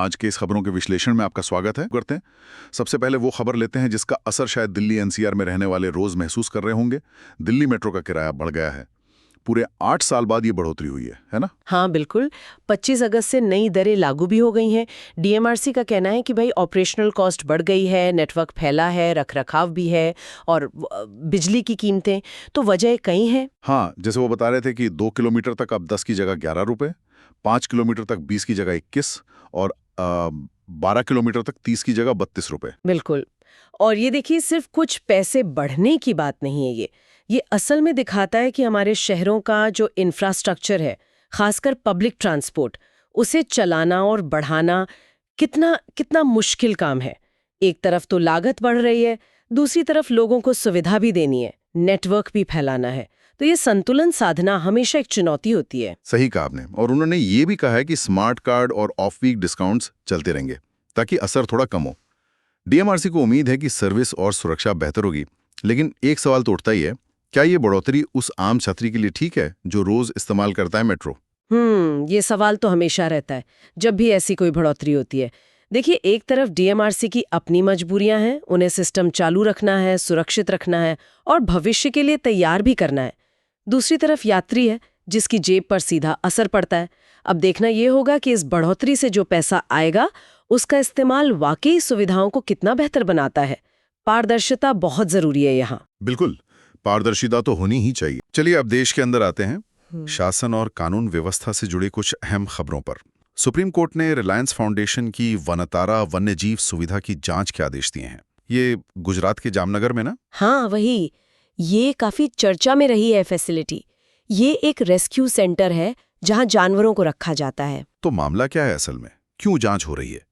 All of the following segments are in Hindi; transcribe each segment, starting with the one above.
आज के इस खबरों के विश्लेषण में आपका स्वागत है। करते हैं सबसे पहले वो खबर लेते हैं जिसका असर शायद दिल्ली एनसीआर में रहने वाले रोज महसूस कर रहे होंगे। दिल्ली मेट्रो का किराया बढ़ गया है। पूरे 8 साल बाद ये बढ़ोतरी हुई है ना? हाँ बिल्कुल। 25 अगस्त से नई दरें लागू भी हो गई हैं। डीएमआरसी का कहना है कि भाई ऑपरेशनल कॉस्ट बढ़ गई है, नेटवर्क फैला है, रखरखाव भी है और बिजली की कीमतें, तो वजह कई हैं। हाँ, जैसे वो बता रहे थे कि 2 किलोमीटर तक अब 10 की जगह 11 रुपए, 5 किलोमीटर तक 20 की जगह 21 और 12 किलोमीटर तक 30 की जगह 32 रुपए। बिल्कुल। और ये देखिए, सिर्फ कुछ पैसे बढ़ने की बात नहीं है ये असल में दिखाता है कि हमारे शहरों का जो इंफ्रास्ट्रक्चर है, खासकर पब्लिक ट्रांसपोर्ट, उसे चलाना और बढ़ाना कितना मुश्किल काम है। एक तरफ तो लागत बढ़ रही है, दूसरी तरफ लोगों को सुविधा भी देनी है, नेटवर्क भी फैलाना है, तो ये संतुलन साधना हमेशा एक चुनौती होती है। सही कहा आपने। और उन्होंने ये भी कहा है कि स्मार्ट कार्ड और ऑफ वीक डिस्काउंट्स चलते रहेंगे ताकि असर थोड़ा कम हो। डीएमआरसी को उम्मीद है कि सर्विस और सुरक्षा बेहतर होगी, लेकिन एक सवाल तो उठता ही है, क्या ये बढ़ोतरी उस आम छात्री के लिए ठीक है जो रोज इस्तेमाल करता है मेट्रो? ये सवाल तो हमेशा रहता है जब भी ऐसी कोई बढ़ोतरी होती है। देखिए, एक तरफ डीएमआरसी की अपनी मजबूरियां हैं, उन्हें सिस्टम चालू रखना है, सुरक्षित रखना है और भविष्य के लिए तैयार भी करना है। दूसरी तरफ यात्री है जिसकी जेब पर सीधा असर पड़ता है। अब देखना ये होगा कि इस बढ़ोतरी से जो पैसा आएगा उसका इस्तेमाल वाकई सुविधाओं को कितना बेहतर बनाता है। पारदर्शिता बहुत जरूरी है यहाँ। बिल्कुल, पारदर्शिता तो होनी ही चाहिए। चलिए अब देश के अंदर आते हैं, शासन और कानून व्यवस्था से जुड़ी कुछ अहम खबरों पर। सुप्रीम कोर्ट ने रिलायंस फाउंडेशन की वनतारा वन्यजीव सुविधा की जांच के आदेश दिए हैं। ये गुजरात के जामनगर में ना? हाँ वही। ये काफी चर्चा में रही है फैसिलिटी। ये एक रेस्क्यू सेंटर है जहां जानवरों को रखा जाता है। तो मामला क्या है असल में? क्यों जांच हो रही है?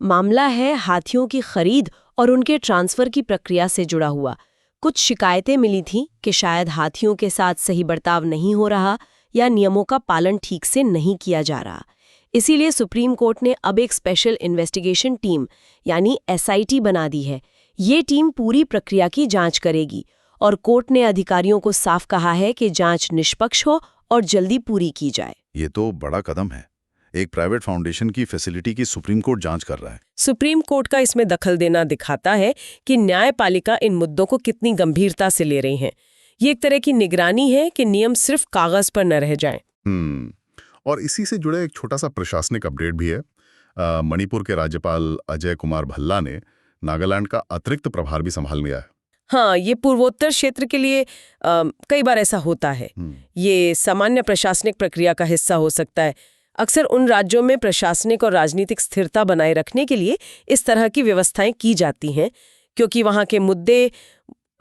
मामला है हाथियों की खरीद और उनके ट्रांसफर की प्रक्रिया से जुड़ा हुआ। कुछ शिकायतें मिली थीं कि शायद हाथियों के साथ सही बर्ताव नहीं हो रहा या नियमों का पालन ठीक से नहीं किया जा रहा। इसीलिए सुप्रीम कोर्ट ने अब एक स्पेशल इन्वेस्टिगेशन टीम यानी एसआईटी बना दी है। ये टीम पूरी प्रक्रिया की जांच करेगी और कोर्ट ने अधिकारियों को साफ कहा है कि जांच निष्पक्ष हो और जल्दी पूरी की जाए। ये तो बड़ा कदम है। एक प्राइवेट फाउंडेशन की फैसिलिटी की सुप्रीम कोर्ट जांच कर रहा है। सुप्रीम कोर्ट का इसमें दखल देना दिखाता है कि न्यायपालिका इन मुद्दों को कितनी गंभीरता से ले रही है। ये एक तरह की निगरानी है कि नियम सिर्फ कागज पर न रह जाएं। और इसी से जुड़े एक छोटा सा प्रशासनिक अपडेट भी है। मणिपुर के राज्यपाल अजय कुमार भल्ला ने नागालैंड का अतिरिक्त प्रभार भी संभाल लिया है। हाँ, ये पूर्वोत्तर क्षेत्र के लिए कई बार ऐसा होता है। ये सामान्य प्रशासनिक प्रक्रिया का हिस्सा हो सकता है। अक्सर उन राज्यों में प्रशासनिक और राजनीतिक स्थिरता बनाए रखने के लिए इस तरह की व्यवस्थाएं की जाती हैं, क्योंकि वहाँ के मुद्दे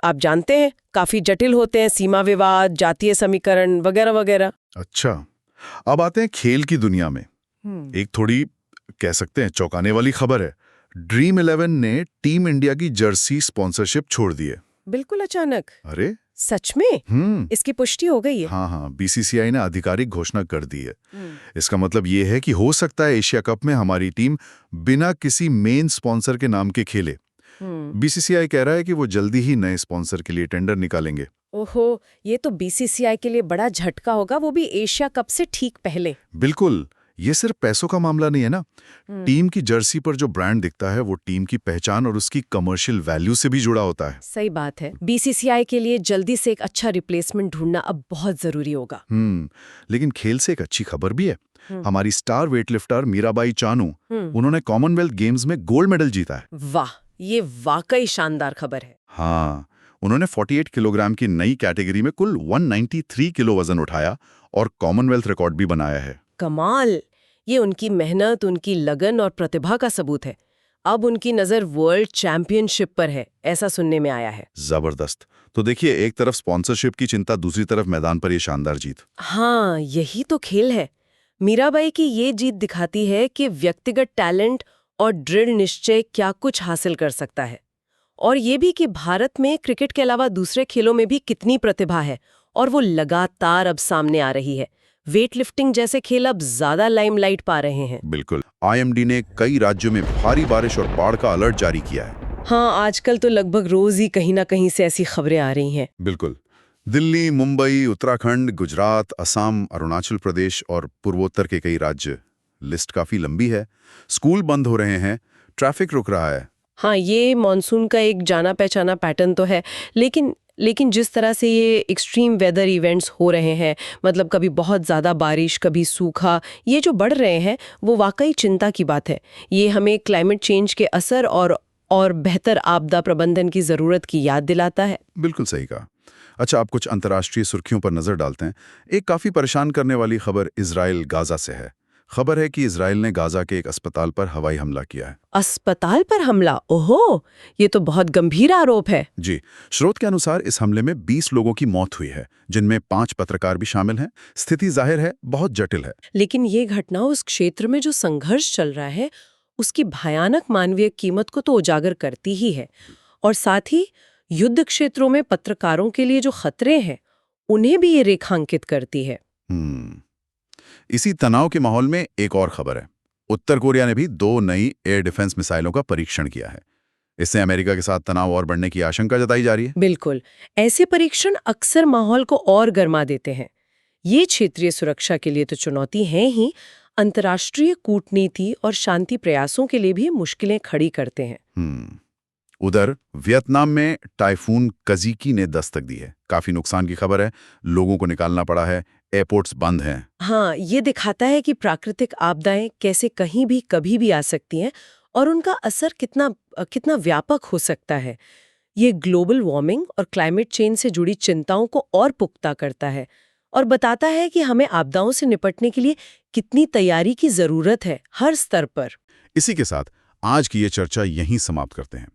आप जानते हैं काफी जटिल होते हैं, सीमा विवाद, जातीय समीकरण वगैरह वगैरह। अच्छा, अब आते हैं खेल की दुनिया में। एक थोड़ी कह सकते हैं चौंकाने वाली खबर है। ड्रीम 11 ने टीम इंडिया की जर्सी स्पॉन्सरशिप छोड़ दी है। बिल्कुल अचानक। अरे सच में? इसकी पुष्टि हो गई है? हाँ, बीसीसीआई ने आधिकारिक घोषणा कर दी है। इसका मतलब ये है कि हो सकता है एशिया कप में हमारी टीम बिना किसी मेन स्पॉन्सर के नाम के खेले। बीसीसीआई कह रहा है कि वो जल्दी ही नए स्पॉन्सर के लिए टेंडर निकालेंगे। ओहो, ये तो बीसीसीआई के लिए बड़ा झटका होगा, वो भी एशिया कप से ठीक पहले। बिल्कुल, ये सिर्फ पैसों का मामला नहीं है ना। टीम की जर्सी पर जो ब्रांड दिखता है वो टीम की पहचान और उसकी कमर्शियल वैल्यू से भी जुड़ा होता है। सही बात है। बीसीसीआई के लिए जल्दी से एक अच्छा रिप्लेसमेंट ढूंढना अब बहुत जरूरी होगा। लेकिन खेल से एक अच्छी खबर भी है। हमारी स्टार वेटलिफ्टर मीराबाई चानू, उन्होंने कॉमनवेल्थ गेम्स में गोल्ड मेडल जीता है। वाह, ये वाकई शानदार खबर है। हाँ, उन्होंने 48 किलोग्राम की नई कैटेगरी में कुल 193 किलो वजन उठाया और कॉमनवेल्थ रिकॉर्ड भी बनाया है। कमाल! ये उनकी मेहनत, उनकी लगन और प्रतिभा का सबूत है। अब उनकी नजर वर्ल्ड चैंपियनशिप पर है, ऐसा सुनने में आया है। जबरदस्त। तो देखिए, एक तरफ स्पॉन्सरशिप की चिंता, दूसरी तरफ मैदान पर ये शानदार जीत। हाँ, यही तो खेल है। मीराबाई की ये जीत दिखाती है कि व्यक्तिगत टैलेंट और दृढ़ निश्चय क्या कुछ हासिल कर सकता है, और ये भी कि भारत में क्रिकेट के अलावा दूसरे खेलों में भी कितनी प्रतिभा है और वो लगातार अब सामने आ रही है। वेट लिफ्टिंग जैसे खेल अब ज्यादा लाइमलाइट पा रहे हैं। बिल्कुल। आईएमडी ने कई राज्यों में भारी बारिश और बाढ़ का अलर्ट जारी किया है। हाँ, आजकल तो लगभग रोज ही कहीं ना कहीं से ऐसी खबरें आ रही हैं। बिल्कुल। दिल्ली, मुंबई, उत्तराखंड, गुजरात, असम, अरुणाचल प्रदेश और पूर्वोत्तर के कई राज्य लिस्ट काफी लंबी है। स्कूल बंद हो रहे हैं, ट्रैफिक रुक रहा है। हाँ, ये मॉनसून का एक जाना पहचाना पैटर्न तो है, लेकिन जिस तरह से ये एक्सट्रीम वेदर इवेंट्स हो रहे हैं, मतलब कभी बहुत ज़्यादा बारिश, कभी सूखा, ये जो बढ़ रहे हैं, वो वाकई चिंता की बात है। ये हमें क्लाइमेट चेंज के असर और बेहतर आपदा प्रबंधन की ज़रूरत की याद दिलाता है। बिल्कुल सही कहा। अच्छा, आप कुछ अंतर्राष्ट्रीय सुर्खियों पर नजर डालते हैं। एक काफी परेशान करने वाली खबर इजराइल गाजा से है। खबर है कि इजराइल ने गाजा के एक अस्पताल पर हवाई हमला किया है। अस्पताल पर हमला? ओहो, ये तो बहुत गंभीर आरोप है। जी, स्रोत के अनुसार इस हमले में 20 लोगों की मौत हुई है, जिनमें 5 पत्रकार भी शामिल हैं। स्थिति जाहिर है बहुत जटिल है। लेकिन ये घटना उस क्षेत्र में जो संघर्ष चल रहा है, उसकी भयानक मानवीय कीमत को तो उजागर करती ही है, और साथ ही युद्ध क्षेत्रों में पत्रकारों के लिए जो खतरे हैं, उन्हें भी ये रेखांकित करती है। इसी तनाव के माहौल में एक और खबर है। उत्तर कोरिया ने भी 2 नई एयर डिफेंस मिसाइलों का परीक्षण किया है। इससे अमेरिका के साथ तनाव और बढ़ने की आशंका जताई जा रही है। बिल्कुल, ऐसे परीक्षण अक्सर माहौल को और गर्मा देते हैं। ये क्षेत्रीय सुरक्षा के लिए तो चुनौती है ही, अंतर्राष्ट्रीय कूटनीति और शांति प्रयासों के लिए भी मुश्किलें खड़ी करते हैं। उधर वियतनाम में टाइफून कजीकी ने दस्तक दी है। काफी नुकसान की खबर है, लोगों को निकालना पड़ा है, एयरपोर्ट्स बंद हैं। हाँ, ये दिखाता है कि प्राकृतिक आपदाएं कैसे कहीं भी कभी भी आ सकती हैं और उनका असर कितना व्यापक हो सकता है। ये ग्लोबल वार्मिंग और क्लाइमेट चेंज से जुड़ी चिंताओं को और पुख्ता करता है और बताता है कि हमें आपदाओं से निपटने के लिए कितनी तैयारी की जरूरत है हर स्तर पर। इसी के साथ आज की ये चर्चा यहीं समाप्त करते हैं।